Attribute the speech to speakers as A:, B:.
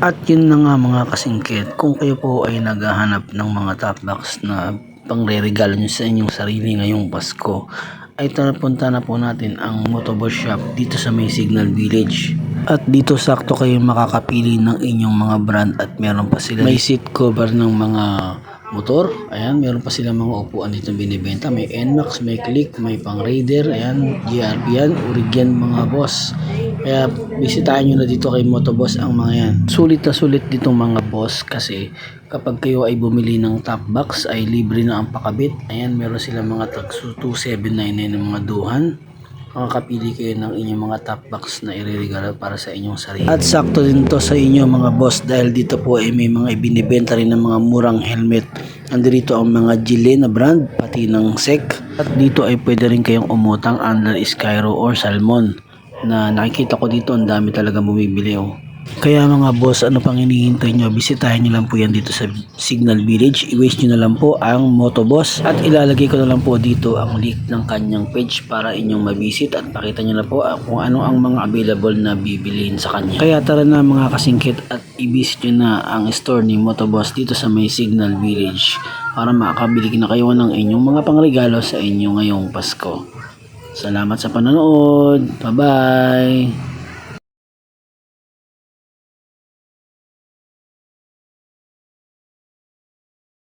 A: At yun na nga mga kasingkit, kung kayo po ay naghahanap ng mga top box na pangre-regalo nyo sa inyong sarili ngayong Pasko, ay punta na po natin ang Motoboss Shop dito sa may Signal Village. At dito sakto kayo makakapili ng inyong mga brand at meron pa sila may seat cover ng mga motor. Ayan, meron pa sila mga upuan dito binibenta. May NMAX, may Click, may pang Raider. Ayan, GRP yan, Origin mga boss. Kaya bisitahin nyo na dito kay Motoboss ang mga yan. Sulit na sulit dito mga boss kasi kapag kayo ay bumili ng top box ay libre na ang pakabit. Ayan, meron sila mga tag 2799 ng mga duhan. Makakapili kayo ng inyong mga top box na ireregalo para sa inyong sarili. At sakto din to sa inyo mga boss dahil dito po ay may mga ibinibenta rin ng mga murang helmet. Nandito ang mga Gile na brand pati ng SEC. At dito ay pwede rin kayong umutang under Skyro or Salmon na nakikita ko dito ang dami talaga bumibili oh. Kaya mga boss, ano pang hinihintay nyo? Bisitahin nyo lang po yan dito sa Signal Village. I-wish nyo na lang po ang Motoboss at ilalagay ko na lang po dito ang link ng kanyang page para inyong mabisit at pakita nyo na po kung ano ang mga available na bibiliin sa kanya. Kaya tara na mga kasingkit at i-visit nyo na ang store ni Motoboss dito sa may Signal Village para makakabili na kayo ng inyong mga pangregalo sa inyo ngayong Pasko. Salamat sa panonood. Bye-bye!